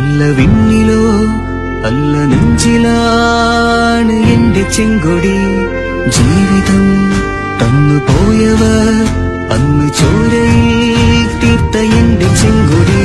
അല്ല വിണ്ണിലോ അല്ല നെഞ്ചിലാണ് എന്റെ ചെങ്കൊടി. ജീവിതം തന്നു പോയവർ അന്ന് ചോരയിൽ തീർത്ത എന്റെ ചെങ്കൊടി.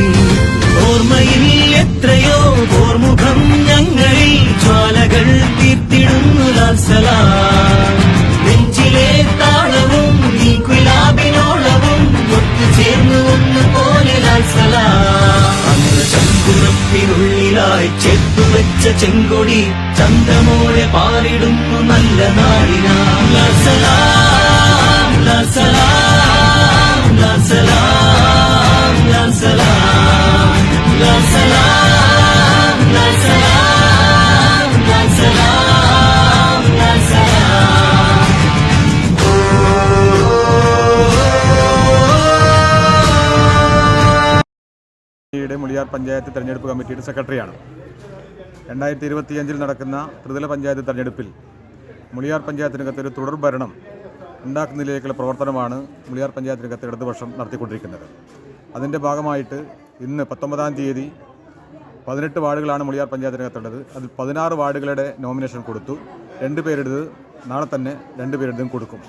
ഓർമ്മയിൽ എത്രയോ ഓർമുഖം ഞങ്ങളിൽ ജ്വാലകൾ തീർത്തിടുന്നു ലാൽസലാം. നെഞ്ചിലെ താളവും ഈ കുലാബിനോളവും ഒത്തുചേർന്നു ഒന്നുപോലെ ലാൽസലാം. അന്ന് ചങ്കുറപ്പിനുള്ളിലായി ചേർത്തുവെച്ച ചെങ്കൊടി ചന്തമോടെ പാറിടുന്നു നല്ല നാടിനാ. ലാൽസലാം ലാൽസലാം ലാൽസലാം ലാൽസലാം ലാൽസലാം ലാൽസലാം ലാൽസലാം ലാൽസലാം. മുളിയാർ പഞ്ചായത്ത് തെരഞ്ഞെടുപ്പ് കമ്മിറ്റിയുടെ സെക്രട്ടറിയാണ്. 2025 നടക്കുന്ന ത്രിതല പഞ്ചായത്ത് തെരഞ്ഞെടുപ്പിൽ മുളിയാർ പഞ്ചായത്തിനകത്ത് ഒരു തുടർ ഭരണം ഉണ്ടാക്കുന്നതിലേക്കുള്ള പ്രവർത്തനമാണ് മുളിയാർ പഞ്ചായത്തിനകത്ത് ഇടതുപക്ഷം നടത്തിക്കൊണ്ടിരിക്കുന്നത്. അതിൻ്റെ ഭാഗമായിട്ട് ഇന്ന് 19-ാം തീയതി 18 വാർഡുകളാണ് മുളിയാർ പഞ്ചായത്തിനകത്തുള്ളത്. അതിൽ 16 വാർഡുകളുടെ നോമിനേഷൻ കൊടുത്തു. 2 പേരെടുത്ത് നാളെ തന്നെ 2 പേരെടുത്തും കൊടുക്കും.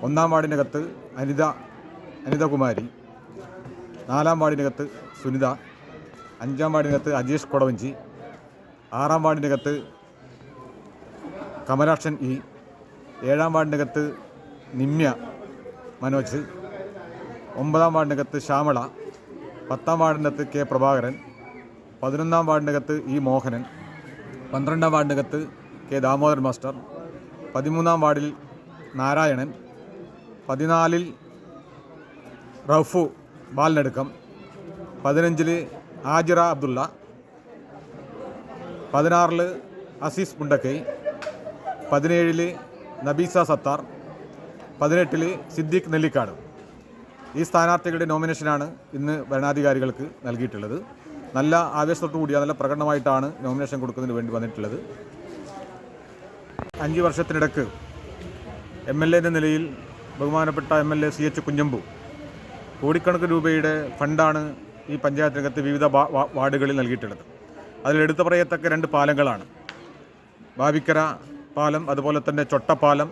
1-ാം വാർഡിനകത്ത് അനിതകുമാരി, 4-ാം വാർഡിനകത്ത് സുനിത, 5-ാം വാർഡിനകത്ത് അജീഷ് കൊടവഞ്ചി, 6-ാം വാർഡിനകത്ത് കമലാക്ഷൻ ഇ, 7-ാം വാർഡിനകത്ത് നിമ്യ മനോജ്, 9-ാം വാർഡിനകത്ത് ശ്യാമള, 10-ാം വാർഡിനകത്ത് കെ പ്രഭാകരൻ, 11-ാം വാർഡിനകത്ത് ഇ മോഹനൻ, 12-ാം വാർഡിനകത്ത് കെ ദാമോദരൻ മാസ്റ്റർ, 13-ാം വാർഡിൽ നാരായണൻ, 14-ൽ റൌഫു ബാലിനടുക്കം, 15-ൽ ആജിറ അബ്ദുള്ള, 16-ൽ അസീസ് മുണ്ടക്കൈ, 17-ൽ നബീസ സത്താർ, 18-ൽ സിദ്ദീഖ് നെല്ലിക്കാട്. ഈ സ്ഥാനാർത്ഥികളുടെ നോമിനേഷനാണ് ഇന്ന് ഭരണാധികാരികൾക്ക് നൽകിയിട്ടുള്ളത്. നല്ല ആവേശത്തോടുകൂടിയ നല്ല പ്രകടനമായിട്ടാണ് നോമിനേഷൻ കൊടുക്കുന്നതിന് വേണ്ടി വന്നിട്ടുള്ളത്. 5 വർഷത്തിനിടക്ക് MLA എന്ന നിലയിൽ ബഹുമാനപ്പെട്ട MLA CH കുഞ്ഞമ്പു കോടിക്കണക്കിന് രൂപയുടെ ഫണ്ടാണ് ഈ പഞ്ചായത്തിനകത്ത് വിവിധ വാർഡുകളിൽ നൽകിയിട്ടുള്ളത്. അതിൽ എടുത്തു പറയത്തക്ക 2 പാലങ്ങളാണ്. ബാവിക്കര പാലം, അതുപോലെ തന്നെ ചൊട്ടപ്പാലം.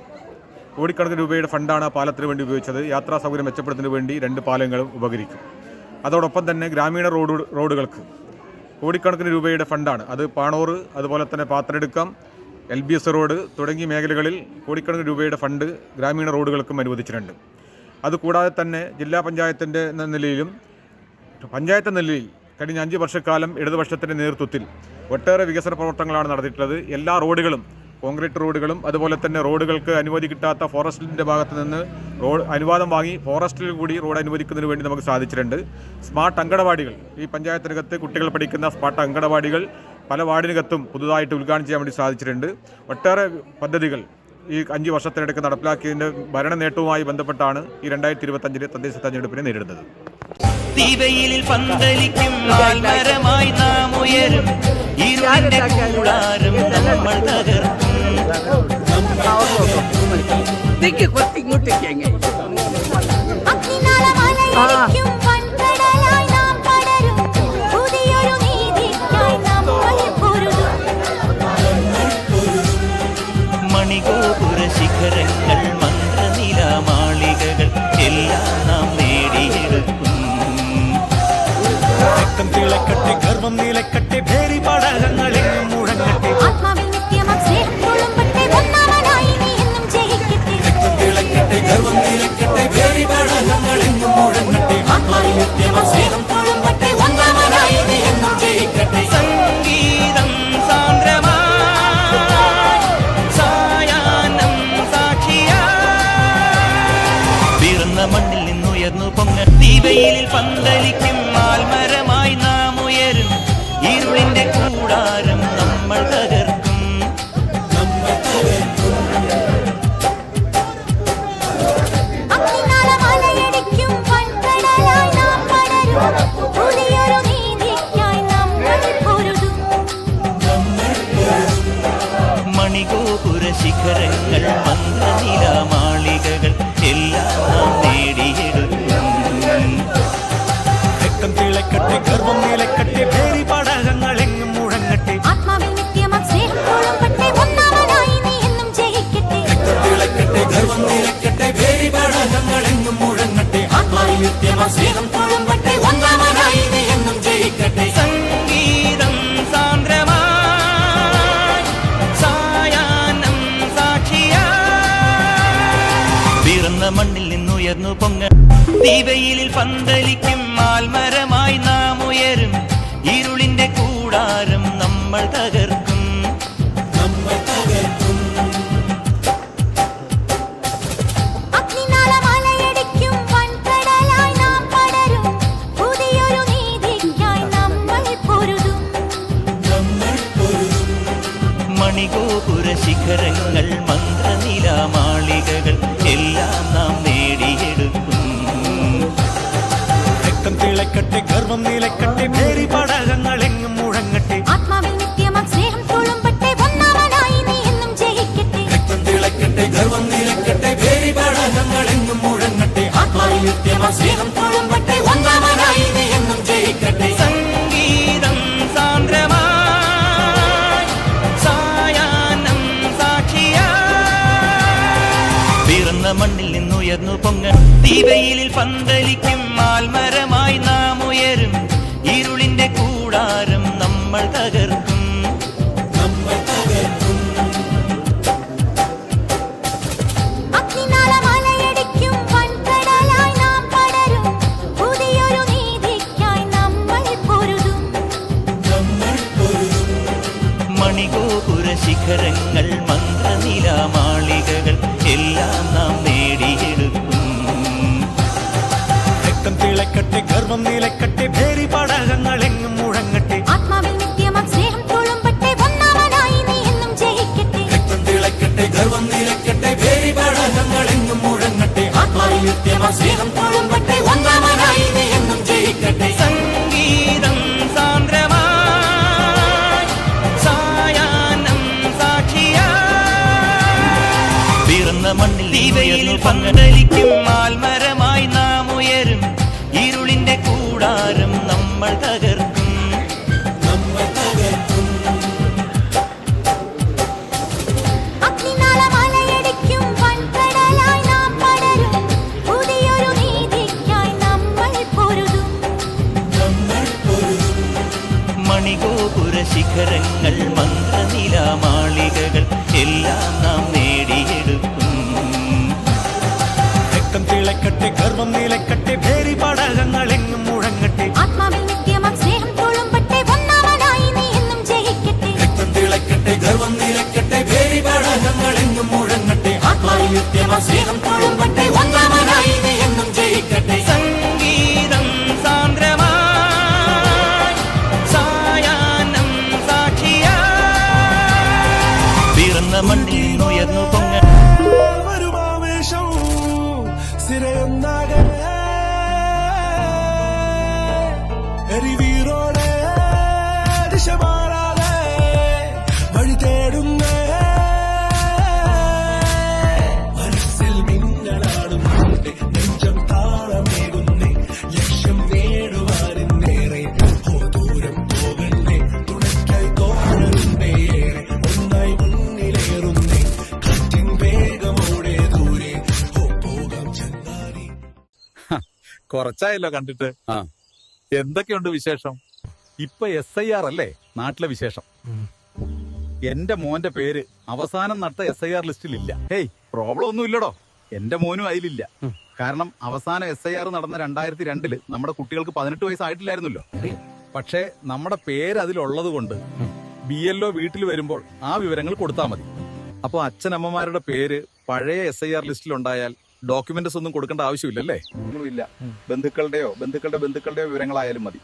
കോടിക്കണക്കിന് രൂപയുടെ ഫണ്ടാണ് ആ പാലത്തിന് വേണ്ടി ഉപയോഗിച്ചത്. യാത്രാ സൗകര്യം മെച്ചപ്പെടുത്തുന്നതിന് വേണ്ടി 2 പാലങ്ങളും ഉപകരിക്കും. അതോടൊപ്പം തന്നെ ഗ്രാമീണ റോഡുകൾക്ക് കോടിക്കണക്കിന് രൂപയുടെ ഫണ്ടാണ്. അത് പാണൂർ, അതുപോലെ തന്നെ പാത്രടുക്കം, LBS റോഡ് തുടങ്ങിയ മേഖലകളിൽ കോടിക്കണക്കിന് രൂപയുടെ ഫണ്ട് ഗ്രാമീണ റോഡുകൾക്കും അനുവദിച്ചിട്ടുണ്ട്. അതുകൂടാതെ തന്നെ ജില്ലാ പഞ്ചായത്തിൻ്റെ നിലയിലും പഞ്ചായത്ത് നിലയിൽ കഴിഞ്ഞ 5 വർഷക്കാലം ഇടതുപക്ഷത്തിൻ്റെ നേതൃത്വത്തിൽ ഒട്ടേറെ വികസന പ്രവർത്തനങ്ങളാണ് നടത്തിയിട്ടുള്ളത്. എല്ലാ റോഡുകളും, കോൺക്രീറ്റ് റോഡുകളും, അതുപോലെ തന്നെ റോഡുകൾക്ക് അനുമതി കിട്ടാത്ത ഫോറസ്റ്റിൻ്റെ ഭാഗത്ത് നിന്ന് അനുവാദം വാങ്ങി ഫോറസ്റ്റിൽ കൂടി റോഡ് അനുവദിക്കുന്നതിന് വേണ്ടി നമുക്ക് സാധിച്ചിട്ടുണ്ട്. സ്മാർട്ട് അങ്കണവാടികൾ, ഈ പഞ്ചായത്തിനകത്ത് കുട്ടികൾ പഠിക്കുന്ന സ്മാർട്ട് അങ്കണവാടികൾ പല വാർഡിനകത്തും പുതുതായിട്ട് ഉദ്ഘാടനം ചെയ്യാൻ വേണ്ടി സാധിച്ചിട്ടുണ്ട്. ഒട്ടേറെ പദ്ധതികൾ ഈ 5 വർഷത്തിനിടയ്ക്ക് നടപ്പിലാക്കിയതിൻ്റെ ഭരണ നേട്ടവുമായി ബന്ധപ്പെട്ടാണ് ഈ 2025 തദ്ദേശ തെരഞ്ഞെടുപ്പിനെ നേരിടുന്നത്. ദീപയിലിൽ പന്തലിക്കും മരമായി നാം ഉയരും, ഇരുളിന്റെ കൂടാരം നമ്മൾ തകർക്കും. മണിഗോപുര ശിഖരങ്ങൾ, മന്ത്രനിലാമാളികകൾ എല്ലാം നാം നേടിയെടുക്കും. തിളക്കട്ടെ ഗർവം നിലക്കട്ടെ ഭേരി പടകങ്ങളെങ്ങും മുഴങ്ങട്ടെ. തിളക്കട്ടെ ഗർവം നിലക്കട്ടെ ഭേരി പടകങ്ങളെങ്ങും മുഴങ്ങട്ടെ. ഒന്നാമനായി നീ എന്നും ജയിക്കട്ടെ. സംഗീതം സാന്ദ്രമായി സായാഹ്നം സാക്ഷിയാ പിറന്ന മണ്ണിൽ നിന്നുയർന്നു പൊങ്ങ. ദീപയിലിൽ പന്തലിക്കും ആൽമരമായി നാം ഉയരും, ഇരുളിന്റെ കൂടാരം നമ്മൾ തകർക്കും. മണിഗോപുര ശിഖരങ്ങൾ, മന്ത്രനിലാമാളികകൾ എല്ലാം നാം നേടിയെടുക്കും. തിളക്കട്ടെ ഗർവം നിലക്കട്ടെ ഭേരി പടകങ്ങളെ നിത്യമാ സ്നേഹം തുളുമ്പട്ടെ ഒന്നാമനായി നീ എന്നും ജയിക്കട്ടെ സംഗീതം സാന്ദ്രമായി സായാഹ്നം സാക്ഷിയായി പിറന്ന മണ്ണിൽ നിന്നുയർന്നു പൊങ്ങ തീവെയിലിൽ പന്തലിക്കും ആൽമരമായി നാം ഉയരും ഇരുളിന്റെ കൂടാരം നമ്മൾ തകർക്കും അഗ്നിനാളമലയടിക്കും വൻകടലായി നാം പടരും പുതിയൊരു നീതിക്കായി നമ്മൾ പൊരുതും മണിഗോപുര ശിഖരങ്ങൾ മന്ത്രനിലാമാളികകൾ എല്ലാം നാം നേടിയെടുക്കും രക്തം തിളക്കട്ടെ ഗർവം നിലക്കട്ടെ ഭേരി പടകങ്ങളെങ്ങും മുഴങ്ങട്ടെ ആത്മാവിൽ നിത്യമാം സ്നേഹം തുളുമ്പട്ടെ ഒന്നാമനായി നീ എന്നും ജയിക്കട്ടെ രക്തം തിളക്കട്ടെ ഗർവം നിലക്കട്ടെ ഭേരി പടകങ്ങളെങ്ങും മുഴങ്ങട്ടെ ആത്മാവിൽ നിത്യമാ സ്നേഹം തുളുമ്പട്ടെ ഒന്നാമനായി നീ എന്നും ജയിക്കട്ടെ സംഗീതം സാന്ദ്രമായി സായാഹ്നം സാക്ഷിയായി പിറന്ന മണ്ണിൽ നിന്നുയർന്നു പൊങ്ങ തീവെയിലിൽ പന്തലിക്കും ആൽമരമായി നാം ഉയരും ഇരുളിന്റെ കൂടാരം നമ്മൾ തകർക്കും അഗ്നിനാളമലയടിക്കും വൻകടലായി നാം പടരും പുതിയൊരു നീതിക്കായി നമ്മൾ പൊരുതും മണിഗോപുര ശിഖരങ്ങൾ മന്ത്രനിലാമാളികകൾ എല്ലാം നാം നേടിയെടുക്കും രക്തം തിളക്കട്ടെ ഗർവം നിലക്കട്ടെ ഭേരി പടകങ്ങളെങ്ങും മുഴങ്ങട്ടെ ആത്മാവിൽ നിത്യമാം സ്നേഹം തുളുമ്പട്ടെ ഒന്നാമനായി നീ എന്നും ജയിക്കട്ടെ രക്തം തിളക്കട്ടെ ഗർവം നിലക്കട്ടെ ഭേരി പടകങ്ങളെങ്ങും മുഴങ്ങട്ടെ ആത്മാവിൽ നിത്യമാ സ്നേഹം തുളുമ്പട്ടെ ഒന്നാമനായി നീ എന്നും ജയിക്കട്ടെ സംഗീതം സാന്ദ്രമായി സായാഹ്നം സാക്ഷിയായി പിറന്ന മണ്ണിൽ തീവെയിലിൽ പന്തലിക്കും ആൽമരമായി നാം ഉയരും ഇരുളിന്റെ കൂടാരം നമ്മൾ തകർക്കും അഗ്നിനാളമലയടിക്കും വൻകടലായി നാം പടരും പുതിയൊരു നീതിക്കായി നമ്മൾ പൊരുതും മണിഗോപുര ശിഖരങ്ങൾ മന്ത്രനിലാമാളികകൾ എല്ലാം നാം നേടിയെടുക്കും രക്തം തിളക്കട്ടെ ഗർവം നിലക്കട്ടെ ഭേരി പടകങ്ങളെങ്ങും മുഴങ്ങട്ടെ ആത്മാവിൽ നിത്യമാം സ്നേഹം തുളുമ്പട്ടെ ഒന്നാമനായി നീ എന്നും ജയിക്കട്ടെ രക്തം തിളക്കട്ടെ ഗർവം നിലക്കട്ടെ ഭേരി പടകങ്ങളെങ്ങും മുഴങ്ങട്ടെ ആത്മാവിൽ നിത്യമാ സ്നേഹം തുളുമ്പട്ടെ ഒന്നാമനായി നീ എന്നും ജയിക്കട്ടെ സംഗീതം സാന്ദ്രമായി സായാഹ്നം സാക്ഷിയായി പിറന്ന മണ്ണിൽ നിന്നുയർന്നു പൊങ്ങ വരുമാവേശവും സ്ഥിരയൊന്നാകെ എരിവീറോടെ ദിശ മാറാതെ വഴി തേടുന്നേ മനസ്സിൽ മിന്നലാടുന്നുണ്ട് നെഞ്ചം താളമേകുന്നേ ലക്ഷ്യം നേടുവാനെന്നേറെ ദൂരം പോകണ്ടേ തുണയ്ക്കായി തോന്നലുണ്ടേ ഒന്നായി മുന്നിലേറുന്നേ കാറ്റിൻ വേഗമോടെ ദൂരെ പോകാം ചങ്ങാതി. കുറച്ചായല്ലോ കണ്ടിട്ട്. എന്തൊക്കെയുണ്ട് വിശേഷം? ഇപ്പൊ SIR അല്ലേ നാട്ടിലെ വിശേഷം? എന്റെ മോന്റെ പേര് അവസാനം നടത്ത SIR ലിസ്റ്റിലില്ല. ഹേയ്, പ്രോബ്ലം ഒന്നും ഇല്ലടോ. എന്റെ മോനും അതിലില്ല. കാരണം അവസാനം SIR നടന്ന 2002 നമ്മുടെ കുട്ടികൾക്ക് 18 വയസ്സായിട്ടില്ലായിരുന്നല്ലോ. പക്ഷേ നമ്മുടെ പേര് അതിലുള്ളത് കൊണ്ട് BLO വീട്ടിൽ വരുമ്പോൾ ആ വിവരങ്ങൾ കൊടുത്താൽ മതി. അപ്പോൾ അച്ഛനമ്മമാരുടെ പേര് പഴയ SIR ലിസ്റ്റിലുണ്ടായാൽ ഡോക്യുമെന്റ്സ് ഒന്നും കൊടുക്കേണ്ട ആവശ്യമില്ലല്ലേ? ഒന്നുമില്ല. ബന്ധുക്കളുടെയോ ബന്ധുക്കളുടെയോ വിവരങ്ങളായാലും മതി.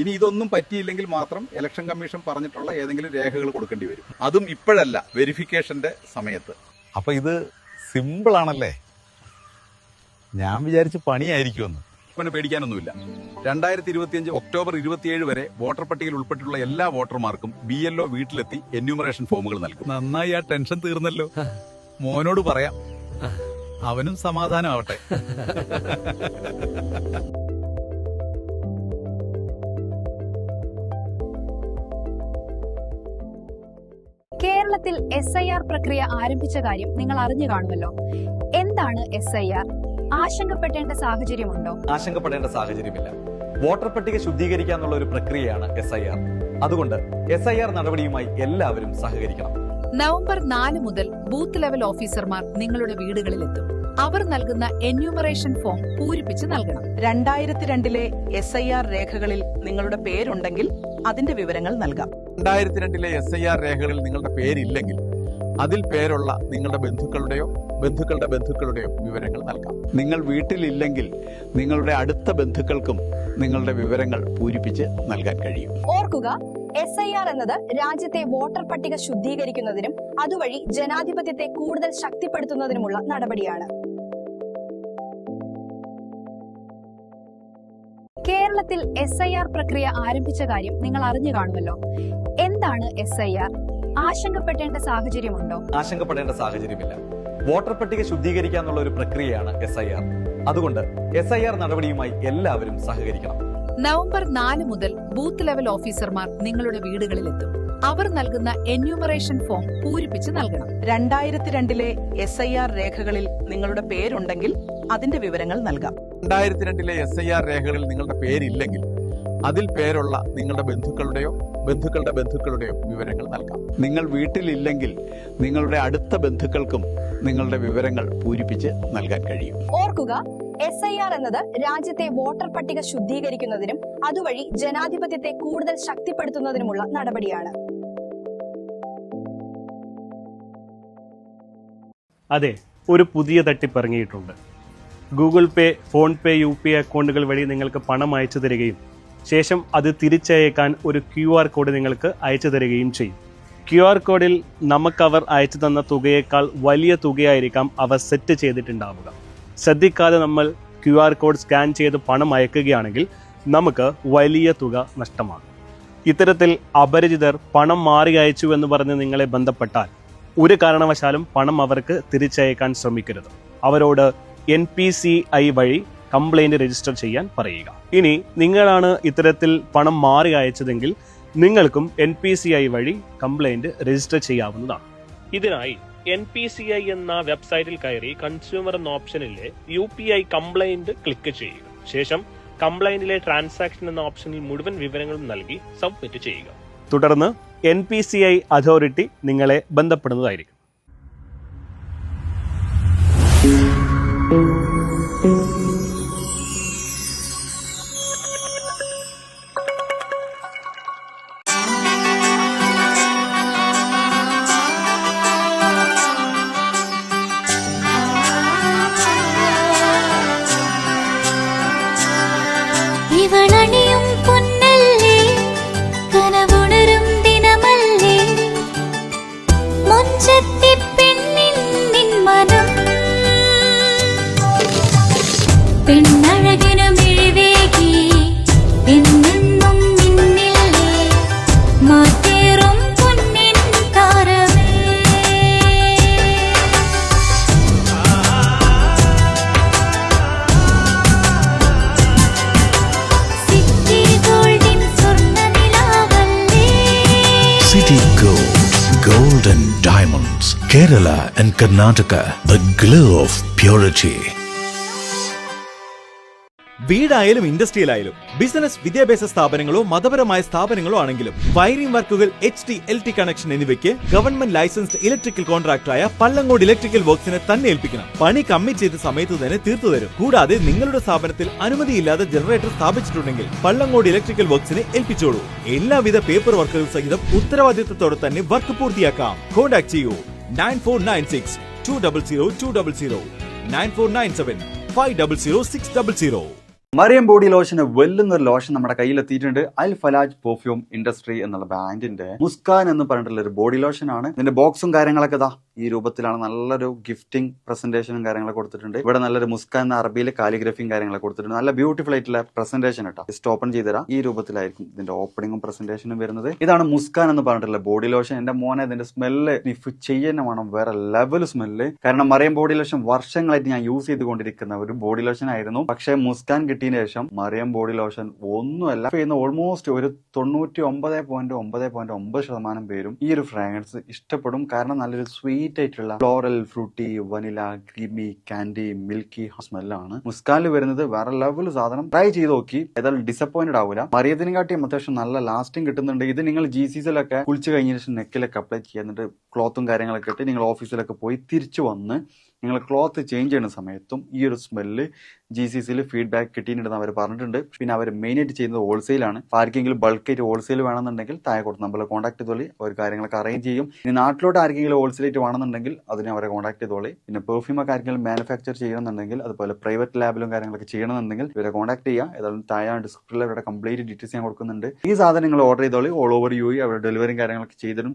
ഇനി ഇതൊന്നും പറ്റിയില്ലെങ്കിൽ മാത്രം ഇലക്ഷൻ കമ്മീഷൻ പറഞ്ഞിട്ടുള്ള ഏതെങ്കിലും രേഖകൾ കൊടുക്കേണ്ടി വരും. അതും ഇപ്പോഴല്ല, വെരിഫിക്കേഷന്റെ സമയത്ത്. അപ്പൊ ഇത് സിമ്പിൾ ആണല്ലേ? ഞാൻ വിചാരിച്ച് പണിയായിരിക്കുമെന്ന്. ഇപ്പൊ പേടിക്കാനൊന്നുമില്ല. 2025 ഒക്ടോബർ 27 വരെ വോട്ടർ പട്ടികയിൽ ഉൾപ്പെട്ടിട്ടുള്ള എല്ലാ വോട്ടർമാർക്കും BLO വീട്ടിലെത്തി എന്യൂമറേഷൻ ഫോമുകൾ നൽകും. നന്നായി, ആ ടെൻഷൻ തീർന്നല്ലോ. മോനോട് പറയാം, അവനും സമാധാനമാവട്ടെ. കേരളത്തിൽ SIR പ്രക്രിയ ആരംഭിച്ച കാര്യം നിങ്ങൾ അറിഞ്ഞു കാണുമല്ലോ. എന്താണ് SIR? ആശങ്കപ്പെടേണ്ട സാഹചര്യമുണ്ടോ? ആശങ്കപ്പെടേണ്ട സാഹചര്യമില്ല. വോട്ടർ പട്ടിക ശുദ്ധീകരിക്കാനുള്ള ഒരു പ്രക്രിയയാണ് SIR. അതുകൊണ്ട് SIR നടപടിയുമായി എല്ലാവരും സഹകരിക്കണം. നവംബർ 4 മുതൽ ബൂത്ത് ലെവൽ ഓഫീസർമാർ നിങ്ങളുടെ വീടുകളിലെത്തും. അവർ നൽകുന്ന എന്യൂമറേഷൻ ഫോം പൂരിപ്പിച്ച് നൽകണം. 2002 SIR രേഖകളിൽ നിങ്ങളുടെ പേരുണ്ടെങ്കിൽ അതിന്റെ വിവരങ്ങൾ നൽകാം. 2002 SIR രേഖകളിൽ നിങ്ങളുടെ പേരില്ലെങ്കിൽ അതിൽ പേരുള്ള നിങ്ങളുടെ ബന്ധുക്കളുടെയോ വിവരങ്ങൾ നൽകാം. നിങ്ങൾ വീട്ടിലില്ലെങ്കിൽ നിങ്ങളുടെ അടുത്ത ബന്ധുക്കൾക്കും നിങ്ങളുടെ വിവരങ്ങൾ പൂരിപ്പിച്ച് നൽകാൻ കഴിയും. ഓർക്കുക, SIR എന്നത് രാജ്യത്തെ വോട്ടർ പട്ടിക ശുദ്ധീകരിക്കുന്നതിനും അതുവഴി ജനാധിപത്യത്തെ കൂടുതൽ ശക്തിപ്പെടുത്തുന്നതിനുമുള്ള നടപടിയാണ്. കേരളത്തിൽ SIR പ്രക്രിയ ആരംഭിച്ച കാര്യം നിങ്ങൾ അറിഞ്ഞു കാണുമല്ലോ. എന്താണ് SIR? ആശങ്കപ്പെടേണ്ട സാഹചര്യമുണ്ടോ? ആശങ്കപ്പെടേണ്ട സാഹചര്യമില്ല. വോട്ടർ പട്ടിക ശുദ്ധീകരിക്കാനുള്ള ഒരു പ്രക്രിയയാണ് SIR. അതുകൊണ്ട് SIR നടപടിയുമായി എല്ലാവരും സഹകരിക്കണം. നവംബർ 4 മുതൽ ബൂത്ത് ലെവൽ ഓഫീസർമാർ നിങ്ങളുടെ വീടുകളിലെത്തും. അവർ നൽകുന്ന എന്യൂമറേഷൻ ഫോം പൂരിപ്പിച്ച് നൽകണം. 2002 SIR രേഖകളിൽ നിങ്ങളുടെ പേരുണ്ടെങ്കിൽ അതിന്റെ വിവരങ്ങൾ നൽകാം. 2002 SIR രേഖകളിൽ നിങ്ങളുടെ പേരില്ലെങ്കിൽ അതിൽ പേരുള്ള നിങ്ങളുടെ ബന്ധുക്കളുടെയോ വിവരങ്ങൾ നൽകാം. നിങ്ങൾ വീട്ടിലില്ലെങ്കിൽ നിങ്ങളുടെ അടുത്ത ബന്ധുക്കൾക്കും നിങ്ങളുടെ വിവരങ്ങൾ പൂരിപ്പിച്ച് നൽകാൻ കഴിയും. ഓർക്കുക, SIR എന്നത് രാജ്യത്തെ വോട്ടർ പട്ടിക ശുദ്ധീകരിക്കുന്നതിനും അതുവഴി ജനാധിപത്യത്തെ കൂടുതൽ ശക്തിപ്പെടുത്തുന്നതിനുമുള്ള നടപടിയാണ്. അതെ, ഒരു പുതിയ തട്ടിപ്പ് ഇറങ്ങിയിട്ടുണ്ട്. ഗൂഗിൾ പേ, ഫോൺ പേ, UPI അക്കൗണ്ടുകൾ വഴി നിങ്ങൾക്ക് പണം അയച്ചു തരികയും ശേഷം അത് തിരിച്ചയക്കാൻ ഒരു QR കോഡ് നിങ്ങൾക്ക് അയച്ചു തരികയും ചെയ്യും. QR കോഡിൽ നമുക്കവർ അയച്ചു തന്ന തുകയേക്കാൾ വലിയ തുകയായിരിക്കാം അവർ സെറ്റ് ചെയ്തിട്ടുണ്ടാവുക. ശ്രദ്ധിക്കാതെ നമ്മൾ QR കോഡ് സ്കാൻ ചെയ്ത് പണം അയക്കുകയാണെങ്കിൽ നമുക്ക് വലിയ തുക നഷ്ടമാകും. ഇത്തരത്തിൽ അപരിചിതർ പണം മാറി അയച്ചു എന്ന് പറഞ്ഞ് നിങ്ങളെ ബന്ധപ്പെട്ടാൽ ഒരു കാരണവശാലും പണം അവർക്ക് തിരിച്ചയക്കാൻ ശ്രമിക്കരുത്. അവരോട് NPCI വഴി കംപ്ലൈന്റ് രജിസ്റ്റർ ചെയ്യാൻ പറയുക. ഇനി നിങ്ങളാണ് ഇത്തരത്തിൽ പണം മാറി അയച്ചതെങ്കിൽ നിങ്ങൾക്കും NPCI വഴി കംപ്ലൈന്റ് രജിസ്റ്റർ ചെയ്യാവുന്നതാണ്. ഇതിനായി NPCI എന്ന വെബ്സൈറ്റിൽ കയറി കൺസ്യൂമർ എന്ന ഓപ്ഷനിലെ UPI കംപ്ലൈന്റ് ക്ലിക്ക് ചെയ്യുക. ശേഷം കംപ്ലൈന്റിലെ ട്രാൻസാക്ഷൻ എന്ന ഓപ്ഷനിൽ മുഴുവൻ വിവരങ്ങളും നൽകി സബ്മിറ്റ് ചെയ്യുക. തുടർന്ന് NPCI അതോറിറ്റി നിങ്ങളെ ബന്ധപ്പെടുന്നതായിരിക്കും. ഇവളണിയും പൊന്നല്ലേ, കനവുണരും ദിനമല്ലേ, മുഞ്ചത്തി പെണ്ണിൻ നിൻ മനം, പെണ്ണഴകിനു മിഴിവേകി എന്നെന്നും മിന്നില്ലേ, മാറ്റേറും പൊന്നിൻ താരമേ. City Gold and Diamonds, Kerala and Karnataka, the glow of purity. വീടായാലും ഇൻഡസ്ട്രിയലായാലും ബിസിനസ്, വിദ്യാഭ്യാസ സ്ഥാപനങ്ങളോ മതപരമായ സ്ഥാപനങ്ങളോ ആണെങ്കിലും വയറിംഗ് വർക്കുകൾ, HT/LT കണക്ഷൻ എന്നിവയ്ക്ക് ഗവൺമെന്റ് ലൈസൻസ്ഡ് ഇലക്ട്രിക്കൽ കോൺട്രാക്ടറായ പള്ളങ്കോട് ഇലക്ട്രിക്കൽ വർക്സിനെ തന്നെ ഏൽപ്പിക്കണം. പണി കമ്മിറ്റ് ചെയ്ത സമയത്ത് തന്നെ തീർത്തു തരും. കൂടാതെ നിങ്ങളുടെ സ്ഥാപനത്തിൽ അനുമതിയില്ലാതെ ജനറേറ്റർ സ്ഥാപിച്ചിട്ടുണ്ടെങ്കിൽ പള്ളങ്കോട് ഇലക്ട്രിക്കൽ വർക്സിനെ ഏൽപ്പിച്ചോളൂ. എല്ലാവിധ പേപ്പർ വർക്കുകൾ സഹിതം ഉത്തരവാദിത്തത്തോടെ തന്നെ വർക്ക് പൂർത്തിയാക്കാം. കോൺടാക്ട് ചെയ്യൂ 9496 200 200, 9497 500 600. മറിയം ബോഡി ലോഷന് വെല്ലുന്നൊരു ലോഷൻ നമ്മുടെ കയ്യിലെത്തിയിട്ടുണ്ട്. അൽ ഫലാജ് പെർഫ്യൂം ഇൻഡസ്ട്രി എന്നുള്ള ബ്രാൻഡിന്റെ മുസ്കാൻ എന്ന് പറഞ്ഞിട്ടുള്ള ഒരു ബോഡി ലോഷൻ ആണ്. ഇതിന്റെ ബോക്സും കാര്യങ്ങളൊക്കെ ഇതാ ഈ രൂപത്തിലാണ്. നല്ലൊരു ഗിഫ്റ്റിംഗ് പ്രസന്റേഷനും കാര്യങ്ങളൊക്കെ കൊടുത്തിട്ടുണ്ട്. ഇവിടെ നല്ലൊരു മുസ്കാൻ എന്ന അറബിയിൽ കാലിഗ്രഫിയും കാര്യങ്ങളൊക്കെ കൊടുത്തിട്ടുണ്ട്. നല്ല ബ്യൂട്ടിഫുൾ ആയിട്ടുള്ള പ്രസന്റേഷൻ കേട്ടോ. ജസ്റ്റ് ഓപ്പൺ ചെയ്തുതരാം. ഈ രൂപത്തിലായിരിക്കും ഇതിന്റെ ഓപ്പണിങ്ങും പ്രസന്റേഷനും വരുന്നത്. ഇതാണ് മുസ്കാൻ എന്ന് പറഞ്ഞിട്ടുള്ള ബോഡി ലോഷൻ. എന്റെ മോനെ ഇതിന്റെ സ്മെല്ല് സ്നിഫ് ചെയ്യുന്ന വേണം, വേറെ ലെവൽ സ്മെല്ല്. കാരണം മറിയം ബോഡി ലോഷൻ വർഷങ്ങളായിട്ട് ഞാൻ യൂസ് ചെയ്തുകൊണ്ടിരിക്കുന്ന ഒരു ബോഡി ലോഷൻ ആയിരുന്നു. പക്ഷേ മുസ്കാൻ കിട്ടിയതിന് ശേഷം മറിയം ബോഡി ലോഷൻ ഒന്നുമല്ല ചെയ്യുന്ന ഓൾമോസ്റ്റ് ഒരു 99.9% പേരും ഈ ഒരു ഫ്രാഗ്രൻസ് ഇഷ്ടപ്പെടും. കാരണം നല്ലൊരു സ്വീറ്റ് കംപ്ലീറ്റ് ആയിട്ടുള്ള floral, fruity, vanilla, creamy, candy, milky സ്മെല്ലാണ്. മുസ്കാനിൽ വരുന്നത് വേറെ ലെവൽ സാധനം. ട്രൈ ചെയ്ത് നോക്കി, ഏതായാലും ഡിസപ്പോയിന്റഡ് ആവില്ല. മറിയത്തിനെ കാട്ടിയും അത്യാവശ്യം നല്ല ലാസ്റ്റിംഗ് കിട്ടുന്നുണ്ട്. ഇത് നിങ്ങൾ GCCയിലൊക്കെ കുളിച്ച് കഴിഞ്ഞ ശേഷം നെക്കിലൊക്കെ അപ്ലൈ ചെയ്യുന്നുണ്ട്, ക്ലോത്തും കാര്യങ്ങളൊക്കെ ഇട്ട് നിങ്ങൾ ഓഫീസിലൊക്കെ പോയി തിരിച്ചു വന്ന് നിങ്ങൾ ക്ലോത്ത് ചേഞ്ച് ചെയ്യുന്ന സമയത്തും ഈ ഒരു സ്മെല്ല് GCCയിൽ ഫീഡ്ബാക്ക് കിട്ടിയിട്ടുണ്ടെന്ന് അവർ പറഞ്ഞിട്ടുണ്ട്. പിന്നെ അവർ മെയിനായിട്ട് ചെയ്യുന്നത് ഹോൾസെയിലാണ്. ആർക്കെങ്കിലും ബൾക്കായിട്ട് ഹോൾസെയിൽ വേണമെന്നുണ്ടെങ്കിൽ താഴെ കൊടുത്ത് നമ്മളെ കോൺടാക്ട് ചെയ്തോളി, അവർ കാര്യങ്ങളൊക്കെ അറേഞ്ച് ചെയ്യും. ഇനി നാട്ടിലോട്ട് ആർക്കെങ്കിലും ഹോൾസെയിലായിട്ട് വേണമെന്നുണ്ടെങ്കിൽ അതിനെ അവരെ കോൺടാക്ട് ചെയ്തോളി. പിന്നെ പെർഫ്യൂമൊക്കെ ആർക്കെങ്കിലും മാനുഫാക്ചർ ചെയ്യണമെന്നുണ്ടെങ്കിൽ, അതുപോലെ പ്രൈവറ്റ് ലാബിലും കാര്യങ്ങളൊക്കെ ചെയ്യണമെന്നുണ്ടെങ്കിൽ ഇവരെ കോൺടാക്ട് ചെയ്യുക. ഏതായാലും താഴെ ഡിസ്ക്രിപ്ഷനിൽ അവരുടെ കംപ്ലീറ്റ് ഡീറ്റെയിൽസ് ഞാൻ കൊടുക്കുന്നുണ്ട്. ഈ സാധനം നിങ്ങൾ ഓർഡർ ചെയ്തോളി. ഓൾ ഓവർ UAE അവരുടെ ഡെലിവറിയും കാര്യങ്ങളൊക്കെ ചെയ്തിടും.